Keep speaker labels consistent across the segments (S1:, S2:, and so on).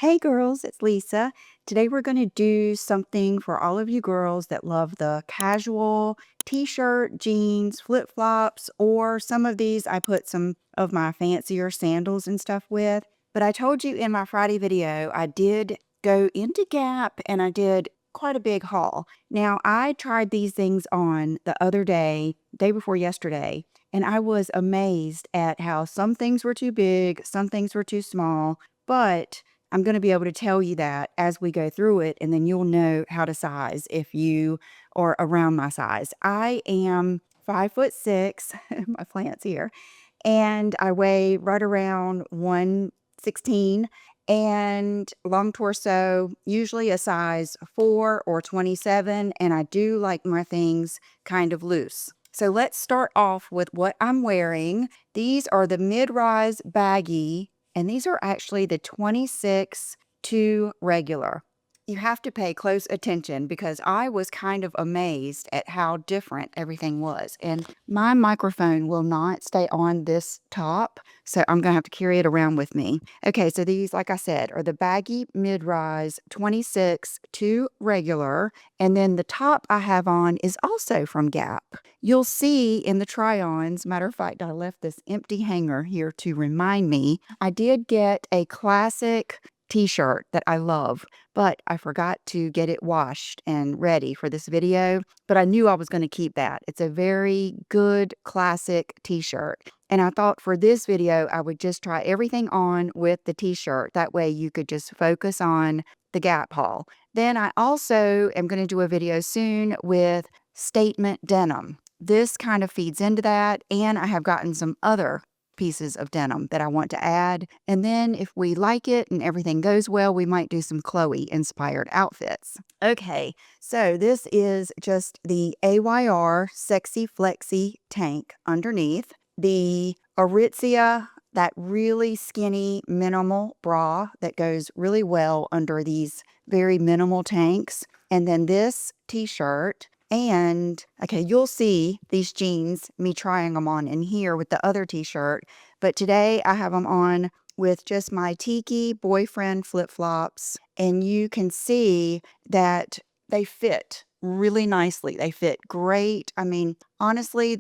S1: Hey girls, it's Lisa. Today we're going to do something for all of you girls that love the casual t-shirt, jeans, flip-flops, or some of these I put some of my fancier sandals and stuff with. But I told you in my Friday video, I did go into Gap and I did quite a big haul. Now, I tried these things on the other day before yesterday, and I was amazed at how some things were too big, some things were too small, but I'm going to be able to tell you that as we go through it, and then you'll know how to size if you are around my size. I am 5'6", my plant's here, and I weigh right around 116 and long torso, usually a size 4 or 27, and I do like my things kind of loose. So let's start off with what I'm wearing. These are the mid-rise baggy, and these are actually the 26 to regular. You have to pay close attention because I was kind of amazed at how different everything was. And my microphone will not stay on this top, so I'm going to have to carry it around with me. Okay, so these, like I said, are the baggy mid-rise 26 to regular. And then the top I have on is also from Gap. You'll see in the try-ons, matter of fact, I left this empty hanger here to remind me, I did get a classic t-shirt that I love, but I forgot to get it washed and ready for this video, but I knew I was going to keep that. It's a very good classic t-shirt. And I thought for this video, I would just try everything on with the t-shirt. That way you could just focus on the Gap haul. Then I also am going to do a video soon with statement denim. This kind of feeds into that, and I have gotten some other pieces of denim that I want to add. And then if we like it and everything goes well, we might do some Chloe inspired outfits. Okay, so this is just the AYR Sexy Flexi tank underneath. The Aritzia, that really skinny minimal bra that goes really well under these very minimal tanks. And then this t-shirt. And, okay, you'll see these jeans, me trying them on in here with the other t-shirt. But today I have them on with just my Tiki boyfriend flip-flops. And you can see that they fit really nicely. They fit great. I mean, honestly,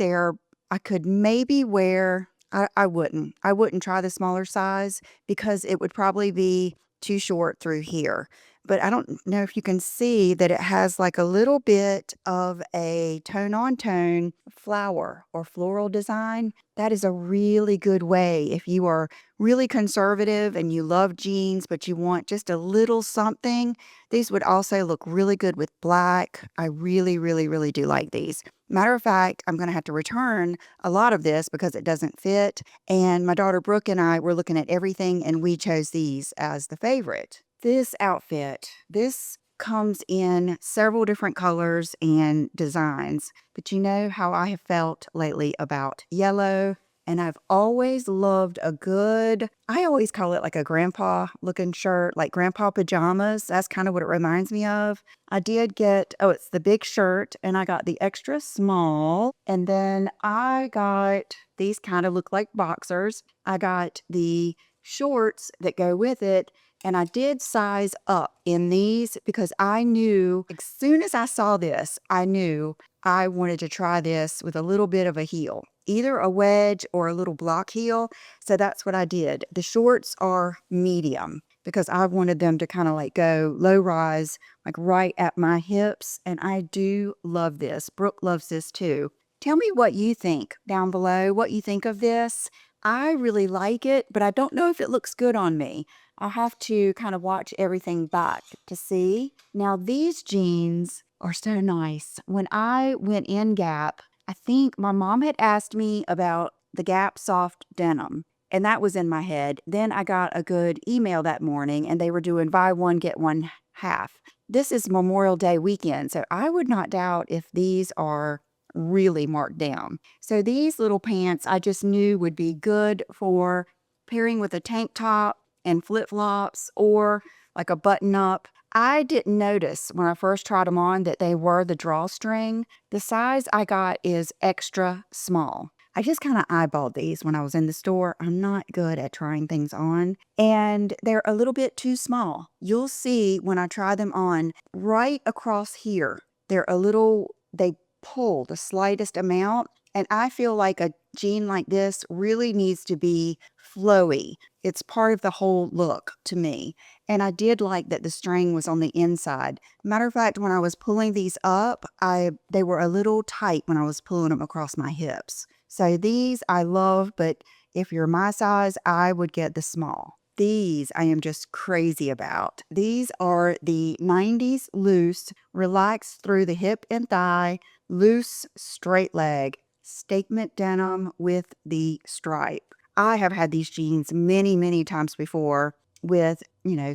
S1: I could maybe wear, I wouldn't try the smaller size because it would probably be too short through here. But I don't know if you can see that it has like a little bit of a tone-on-tone flower or floral design. That is a really good way if you are really conservative and you love jeans, but you want just a little something. These would also look really good with black. I really, really, really do like these. Matter of fact, I'm going to have to return a lot of this because it doesn't fit. And my daughter Brooke and I were looking at everything and we chose these as the favorite. This outfit, this comes in several different colors and designs, but you know how I have felt lately about yellow, and I've always loved a good, I always call it like a grandpa looking shirt, like grandpa pajamas. That's kind of what it reminds me of. I did get, oh, it's the big shirt, and I got the extra small, and then I got, these kind of look like boxers. I got the shorts that go with it. And I did size up in these because I knew as soon as I saw this, I knew I wanted to try this with a little bit of a heel, either a wedge or a little block heel. So that's what I did. The shorts are medium because I wanted them to kind of like go low rise, like right at my hips. And I do love this. Brooke loves this too. Tell me what you think down below, what you think of this. I really like it, but I don't know if it looks good on me. I'll have to kind of watch everything back to see. Now, these jeans are so nice. When I went in Gap, I think my mom had asked me about the Gap soft denim, and that was in my head. Then I got a good email that morning, and they were doing buy one, get one half. This is Memorial Day weekend, so I would not doubt if these are really marked down. So these little pants I just knew would be good for pairing with a tank top and flip-flops or like a button-up. I didn't notice when I first tried them on that they were the drawstring. The size I got is extra small. I just kind of eyeballed these when I was in the store. I'm not good at trying things on, and they're a little bit too small. You'll see when I try them on right across here, they're a little, they pull the slightest amount. And I feel like a jean like this really needs to be flowy. It's part of the whole look to me. And I did like that the string was on the inside. Matter of fact, when I was pulling these up, they were a little tight when I was pulling them across my hips. So these I love, but if you're my size, I would get the small. These I am just crazy about. These are the 90s loose, relaxed through the hip and thigh, loose straight leg, statement denim with the stripe. I have had these jeans many, many times before with,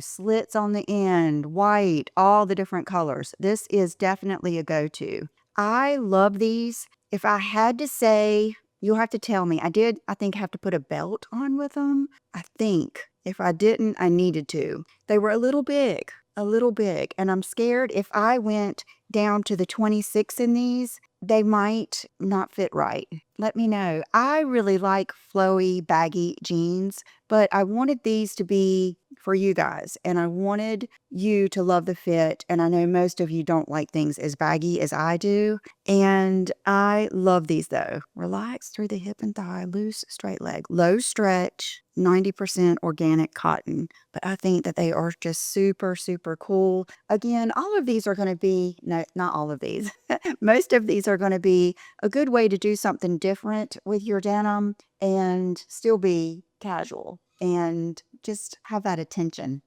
S1: slits on the end, white, all the different colors. This is definitely a go-to. I love these. If I had to say, you'll have to tell me. I think, have to put a belt on with them. I think. If I didn't, I needed to. They were a little big, and I'm scared if I went down to the 26 in these, they might not fit right. Let me know. I really like flowy, baggy jeans, but I wanted these to be for you guys, and I wanted you to love the fit, and I know most of you don't like things as baggy as I do, and I love these though. Relax through the hip and thigh, loose, straight leg, low stretch, 90% organic cotton. But I think that they are just super, super cool. Again, all of these are going to be, no, not all of these. Most of these are going to be a good way to do something different with your denim and still be casual and just have that attention.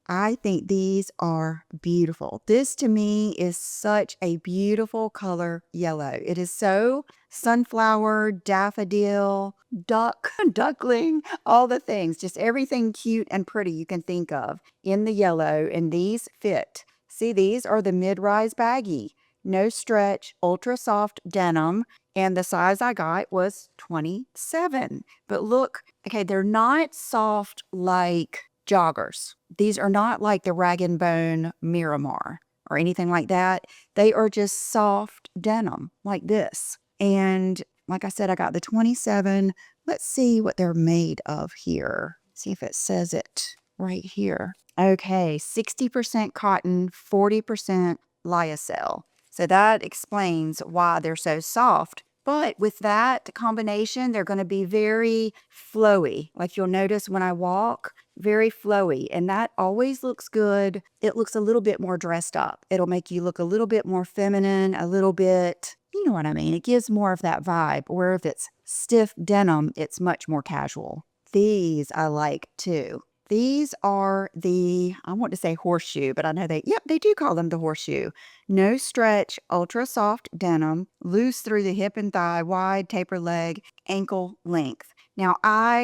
S1: I think these are beautiful. This to me is such a beautiful color yellow. It is so sunflower, daffodil, duckling, all the things, just everything cute and pretty you can think of in the yellow, and these fit. See, these are the mid-rise baggy, no stretch, ultra soft denim, and the size I got was 27. But look, okay, they're not soft like joggers. These are not like the Rag & Bone Miramar or anything like that. They are just soft denim like this. And like I said, I got the 27. Let's see what they're made of here. See if it says it right here. Okay, 60% cotton, 40% lyocell. So that explains why they're so soft. But with that combination, they're going to be very flowy. Like you'll notice when I walk, very flowy. And that always looks good. It looks a little bit more dressed up. It'll make you look a little bit more feminine, a little bit, you know what I mean? It gives more of that vibe. Where if it's stiff denim, it's much more casual. These I like too. These are the, I want to say horseshoe, but I know they do call them the horseshoe. No stretch, ultra soft denim, loose through the hip and thigh, wide taper leg, ankle length. Now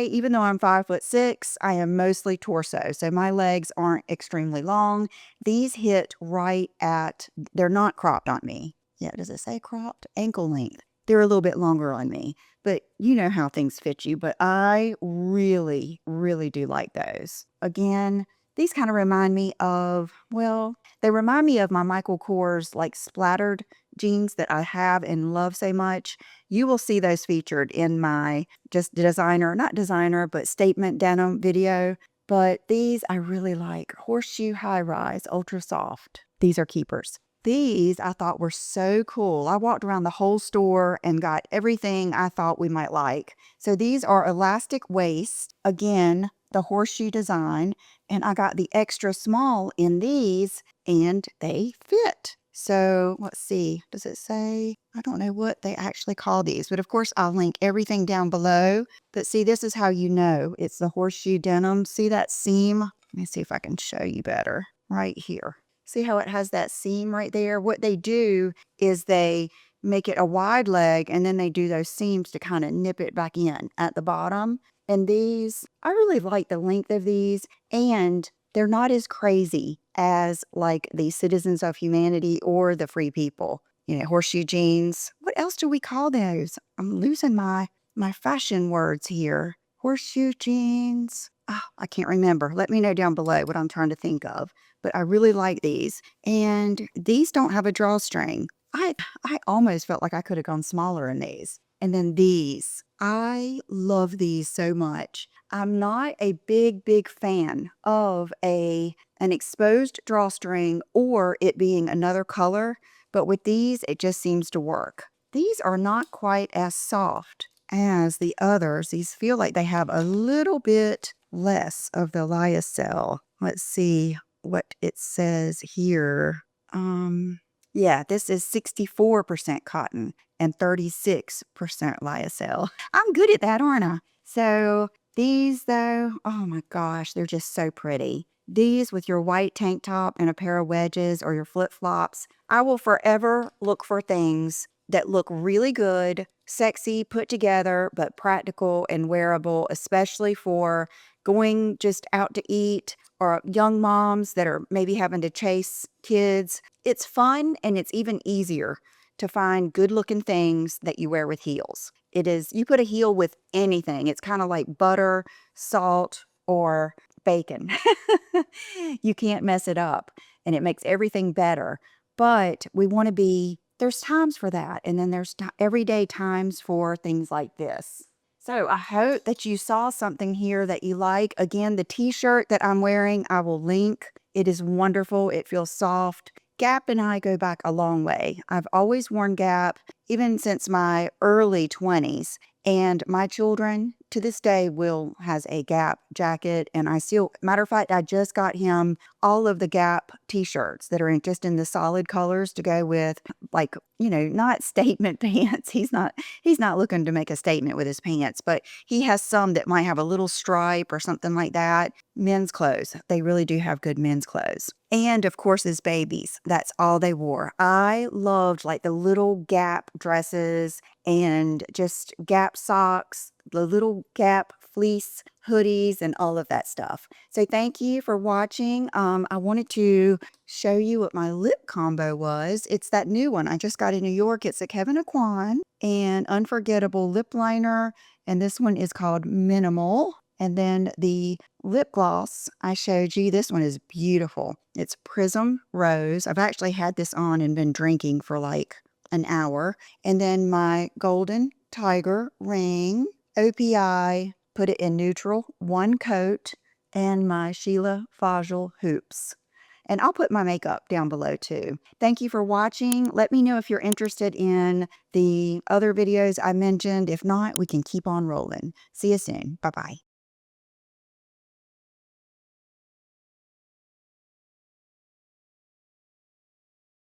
S1: even though I'm 5'6", I am mostly torso, so my legs aren't extremely long. These hit right at, they're not cropped on me. Yeah, does it say cropped? Ankle length. They're a little bit longer on me, but you know how things fit you. But I really, really do like those. Again, these kind of remind me of, well, they remind me of my Michael Kors like splattered jeans that I have and love so much. You will see those featured in my just not designer, but statement denim video. But these I really like. Horseshoe high rise, ultra soft. These are keepers. These I thought were so cool. I walked around the whole store and got everything I thought we might like. So these are elastic waist, again, the horseshoe design, and I got the extra small in these and they fit. So let's see, does it say? I don't know what they actually call these, but of course I'll link everything down below. But see, this is how you know it's the horseshoe denim. See that seam? Let me see if I can show you better right here. See how it has that seam right there? What they do is they make it a wide leg and then they do those seams to kind of nip it back in at the bottom. And these, I really like the length of these, and they're not as crazy as like the Citizens of Humanity or the Free People. Horseshoe jeans. What else do we call those? I'm losing my fashion words here. Horseshoe jeans. I can't remember. Let me know down below what I'm trying to think of. But I really like these. And these don't have a drawstring. I almost felt like I could have gone smaller in these. And then these. I love these so much. I'm not a big fan of an exposed drawstring or it being another color, but with these, it just seems to work. These are not quite as soft as the others. These feel like they have a little bit less of the lyocell. Let's see what it says here. Yeah, this is 64% cotton and 36% lyocell. I'm good at that, aren't I? So these though, oh my gosh, they're just so pretty. These with your white tank top and a pair of wedges or your flip-flops. I will forever look for things that look really good, sexy, put together, but practical and wearable, especially for going just out to eat or young moms that are maybe having to chase kids. It's fun and it's even easier to find good looking things that you wear with heels. It is, you put a heel with anything. It's kind of like butter, salt, or bacon. You can't mess it up and it makes everything better. But we want to be, there's times for that. And then there's everyday times for things like this. So I hope that you saw something here that you like. Again, the t-shirt that I'm wearing, I will link. It is wonderful. It feels soft. Gap and I go back a long way. I've always worn Gap, even since my early 20s. And my children to this day has a Gap jacket. And I still, matter of fact, I just got him all of the Gap t-shirts that are just in the solid colors to go with, like, you know, not statement pants. He's not looking to make a statement with his pants, but he has some that might have a little stripe or something like that. Men's clothes. They really do have good men's clothes. And of course, his babies. That's all they wore. I loved like the little Gap dresses and just Gap socks, the little Gap fleece hoodies and all of that stuff. So thank you for watching. I wanted to show you what my lip combo was. It's that new one I just got in New York. It's a Kevin Aquan and Unforgettable lip liner. And this one is called Minimal. And then the lip gloss I showed you, this one is beautiful. It's Prism Rose. I've actually had this on and been drinking for like an hour. And then my Golden Tiger ring, OPI, put it in neutral, one coat, and my Sheila Fajl hoops. And I'll put my makeup down below too. Thank you for watching. Let me know if you're interested in the other videos I mentioned. If not, we can keep on rolling. See you soon. Bye-bye.